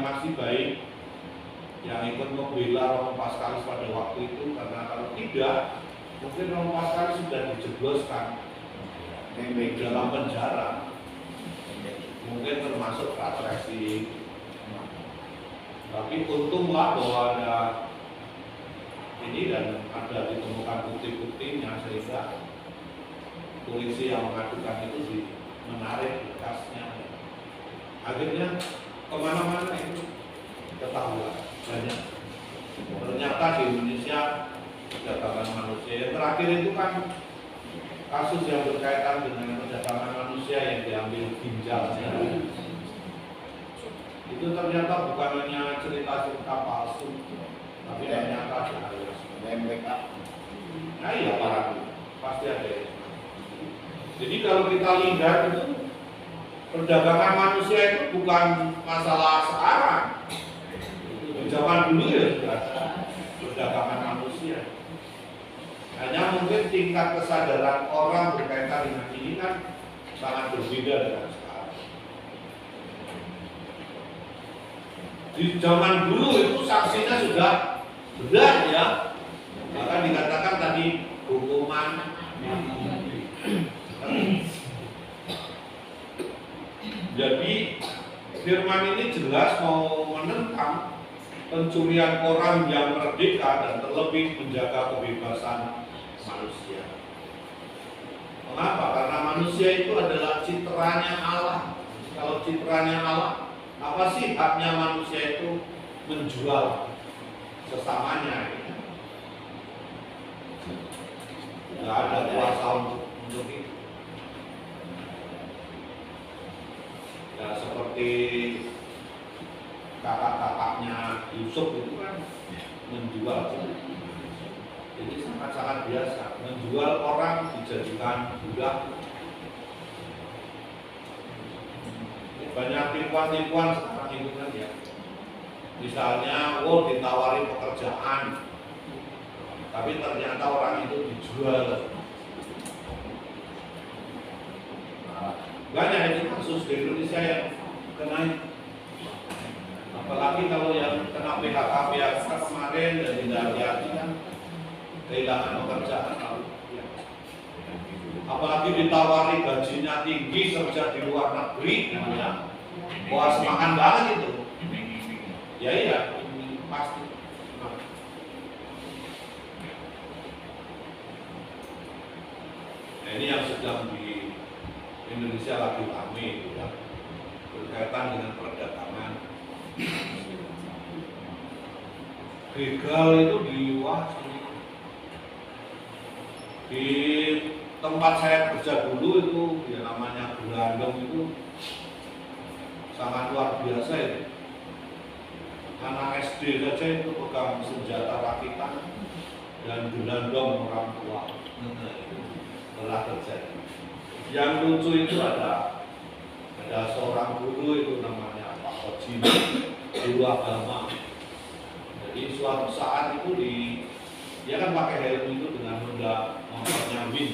masih baik yang ikut membela Romo Paskalis pada waktu itu, karena kalau tidak mungkin Romo Paskalis sudah dijebloskan di dalam penjara, mungkin termasuk represi. Tapi untunglah bahwa ada ini dan ada ditemukan bukti-buktinya sehingga polisi yang mengadukan itu menarik berkasnya. Akhirnya kemana-mana itu ketahuan banyak. Ternyata di Indonesia perdagangan manusia. Yang terakhir itu kan kasus yang berkaitan dengan perdagangan manusia yang diambil ginjalnya. Itu ternyata bukan hanya cerita-cerita palsu, tapi ternyata ada MBK. Nah iya pasti ada. Jadi kalau kita lihat itu perdagangan manusia itu bukan masalah sekarang. Di zaman dulu ya sudah ada perdagangan manusia. Hanya mungkin tingkat kesadaran orang berkaitan dengan ini kan sangat berbeda dengan sekarang. Di zaman dulu itu sanksinya sudah berat ya. Bahkan dikatakan tadi hukuman. Jadi firman ini jelas mau menentang pencurian orang yang merdeka dan terlebih menjaga kebebasan manusia. Mengapa? Karena manusia itu adalah citranya Allah. Kalau citranya Allah, apa sih haknya manusia itu menjual sesamanya? Tidak ada kuasa untuk itu. Ya, seperti kakak-kakaknya Yusuf itu kan menjual, jadi sangat-sangat biasa menjual orang dijadikan budak. Banyak tipuan-tipuan sekarang itu kan ya. Misalnya, ditawari pekerjaan, tapi ternyata orang itu dijual. Banyak itu kasus di Indonesia yang kena, apalagi kalau yang kena PHK kemarin dan tidak hati-hati kan kehilangan pekerjaan. Apalagi ditawari gajinya tinggi kerja di luar negeri, ya, wah semakan banget itu. Ya iya, pasti. Nah, ini yang sedang di Indonesia lagi ramai ya, berkaitan dengan perdagangan. Begal itu di tempat saya kerja dulu itu ya namanya Gelandong itu sangat luar biasa itu. Anak SD saja itu pegang senjata rakitan dan Gelandong orang tua. Telah terjadi. Yang lucu itu ada seorang guru itu namanya Pak Oji, guru agama. Jadi suatu saat itu dia kan pakai helm itu dengan Honda motornya Win.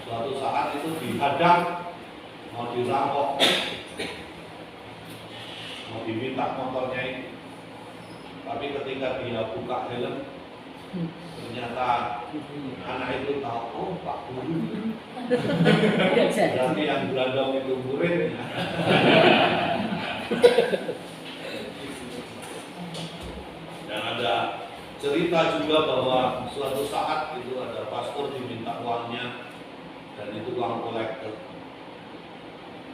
Suatu saat itu dihadang, mau dirampok, mau diminta motornya itu. Tapi ketika dia buka helm, ternyata anak itu tahu, oh Pak Guru. Berarti yang Gelandong itu muridnya. Dan ada cerita juga bahwa suatu saat itu ada pastor diminta uangnya dan itu uang kolektor.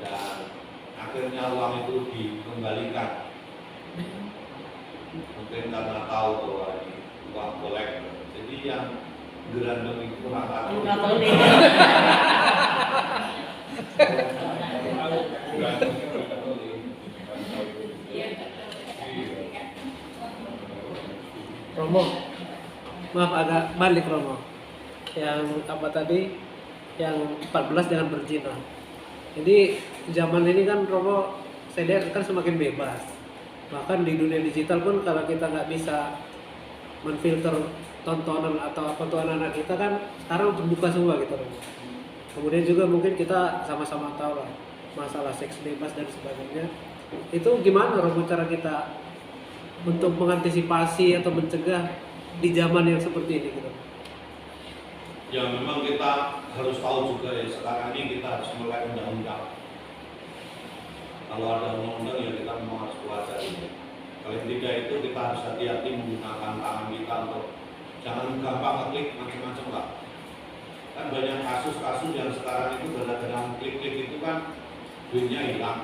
Dan akhirnya uang itu dikembalikan. Mungkin karena tahu bahwa ini uang kolektor. Jadi yang Gelandong itu kurang tahu. Romo, maaf agak balik Romo. Yang apa tadi? Yang 14 jangan berzina. Jadi zaman ini kan Romo, saya lihat kan semakin bebas. Bahkan di dunia digital pun kalau kita nggak bisa menfilter tontonan atau tontonan anak kita kan sekarang terbuka semua gitu Romo. Kemudian juga mungkin kita sama-sama tahu lah masalah seks bebas dan sebagainya. Itu gimana Romo cara kita untuk mengantisipasi atau mencegah di zaman yang seperti ini gitu? Ya memang kita harus tahu juga ya, sekarang ini kita harus mulai undang-undang. Kalau ada undang-undang ya kita memang harus pelajari. Kalau tidak itu kita harus hati-hati menggunakan tangan kita untuk jangan gampang ngeklik macam-macam lah. Kan banyak kasus-kasus yang sekarang itu gara-gara klik-klik itu kan duitnya hilang.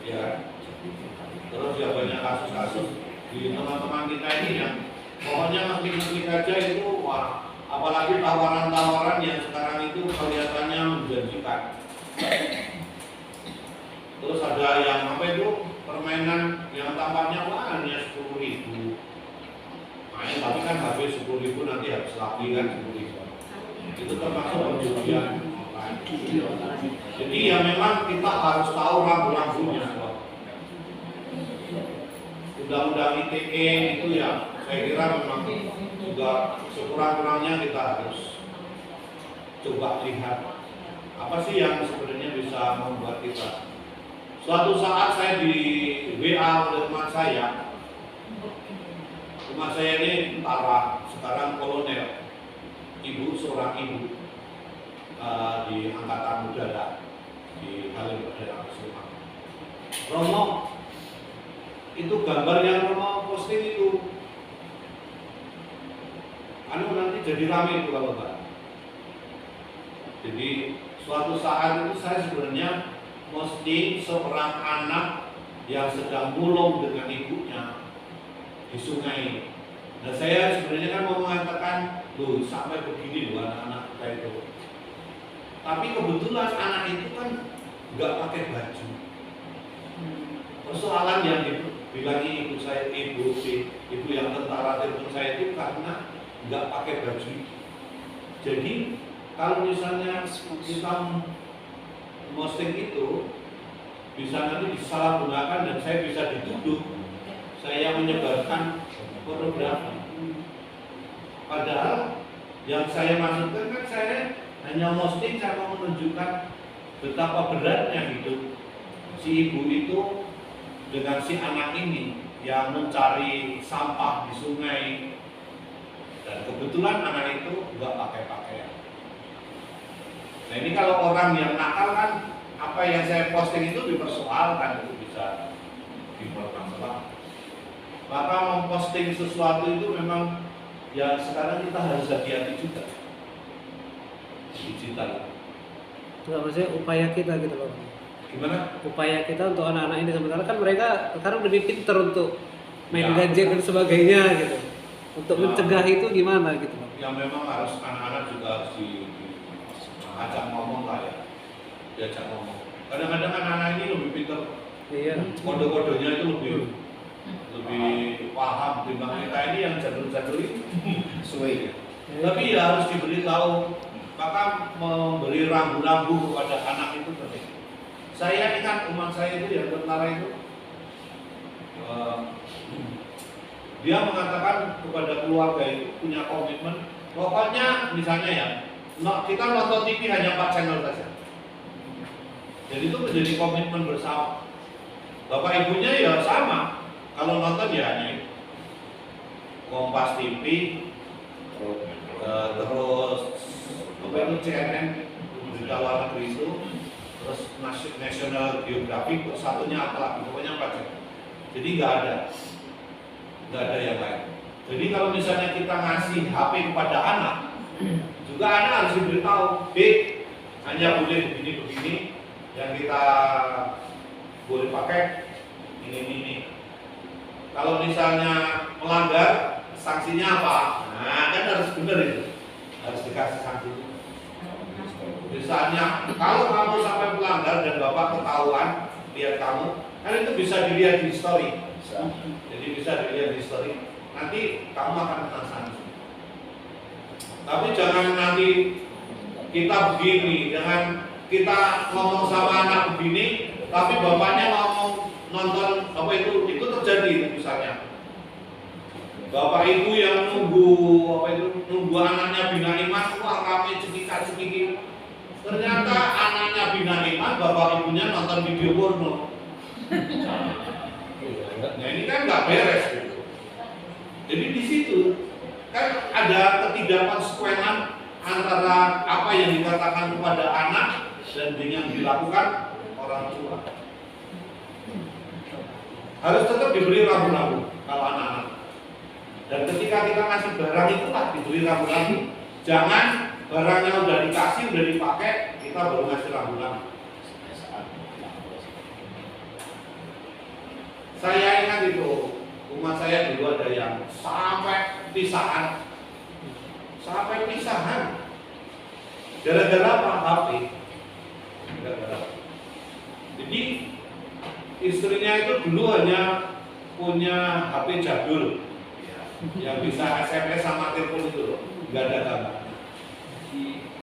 Ya kan? Terus ya banyak kasus-kasus di teman-teman kita ini yang pokoknya ngeklik-ngeklik aja itu wah, apalagi tawaran-tawaran yang sekarang itu kelihatannya menjanjikan. Terus ada yang apa itu permainan yang tampaknya wah hanya 10.000. Nah, tapi kan habis 10.000 nanti habis lagi kan 10.000. Itu termasuk perjudian. Jadi ya memang kita harus tahu rambu-rambunya. Undang-undang ITE itu ya saya kira memang juga sekurang-kurangnya kita harus coba lihat apa sih yang sebenarnya bisa membuat kita. Suatu saat saya di WA oleh teman saya ini tentara, sekarang kolonel, seorang ibu di Angkatan Udara di Halim Perdana Kusuma. Romo, itu gambar yang Romo posting itu, nanti jadi rame itu kalau enggak. Jadi suatu saat itu saya sebenarnya posting seorang anak yang sedang mulung dengan ibunya di sungai. Nah saya sebenarnya kan mau mengatakan, loh sampai begini loh anak-anak kita itu. Tapi kebetulan anak itu kan nggak pakai baju. Persoalan yang dibilangi ibu saya, ibu yang tentara telepon saya itu karena nggak pakai baju. Jadi kalau misalnya kita posting itu bisa nanti disalahgunakan dan saya bisa dituduh saya menyebarkan pornografi. Padahal yang saya maksudkan kan saya hanya posting, saya mau menunjukkan betapa beratnya hidup si ibu itu dengan si anak ini yang mencari sampah di sungai, dan kebetulan anak itu nggak pakai pakaian. Nah ini kalau orang yang nakal kan apa yang saya posting itu dipersoalkan, itu bisa dipermasalahkan. Maka memposting sesuatu itu memang ya sekarang kita harus hati-hati juga digital. Enggak, maksudnya upaya kita gitu loh. Gimana? Upaya kita untuk anak-anak ini, sementara kan mereka sekarang lebih pintar untuk main Ya. gadget dan sebagainya gitu. Untuk mencegah itu gimana gitu loh. Yang memang harus anak-anak juga harus diajak ngomong lah ya, diajak ngomong. Kadang-kadang anak-anak ini lebih pintar. Iya. Kode-kodenya itu lebih paham dibanding kita ini yang jadul-jadul itu. Suwe. Tapi ya harus diberitahu. Maka memberi rambu-rambu kepada anak itu penting. Saya ingat umat saya itu yang tentara itu, dia mengatakan kepada keluarga itu punya komitmen. Pokoknya misalnya ya, kita nonton TV hanya 4 channel saja. Jadi itu menjadi komitmen bersama. Bapak ibunya ya sama. Kalau nonton ya hanya itu. Kompas TV, terus apa itu CNN, berita luar negeri itu, terus National Geographic, satunya apa lagi, pokoknya 4 channel. Jadi nggak ada yang lain. Jadi kalau misalnya kita ngasih HP kepada anak, juga anak harus diberitahu, hanya boleh begini-begini, yang kita boleh pakai ini. Kalau misalnya melanggar, sanksinya apa? Nah, kan harus benar itu, harus dikasih sanksi. Misalnya, kalau kamu sampai melanggar dan bapak ketahuan, lihat kamu, kan itu bisa dilihat di story. Jadi bisa dilihat di story. Nanti kamu akan kena sanksi. Tapi jangan nanti kita begini, jangan kita ngomong sama anak begini, tapi bapaknya ngomong nonton apa itu terjadi misalnya. Bapak ibu yang nunggu anaknya bina iman, wah kami cekik. Ternyata anaknya bina iman, bapak ibunya nonton video porno. Nah ini kan nggak beres gitu. Jadi di situ kan ada ketidakkonsekwenan antara apa yang dikatakan kepada anak dan yang dilakukan orang tua. Harus tetap diberi rambu-rambu kalau anak-anak. Dan ketika kita ngasih barang itu lah diberi rambu-rambu. Jangan barangnya udah dikasih, udah dipakai, kita baru ngasih rambu-rambu. Saya ingat itu, rumah saya dulu ada yang sampai pisahan. Sampai pisahan. Gara-gara apa? HP. Gara-gara. Jadi istrinya itu dulu hanya punya HP jadul yang bisa SMS sama telepon itu loh, nggak ada gambarnya.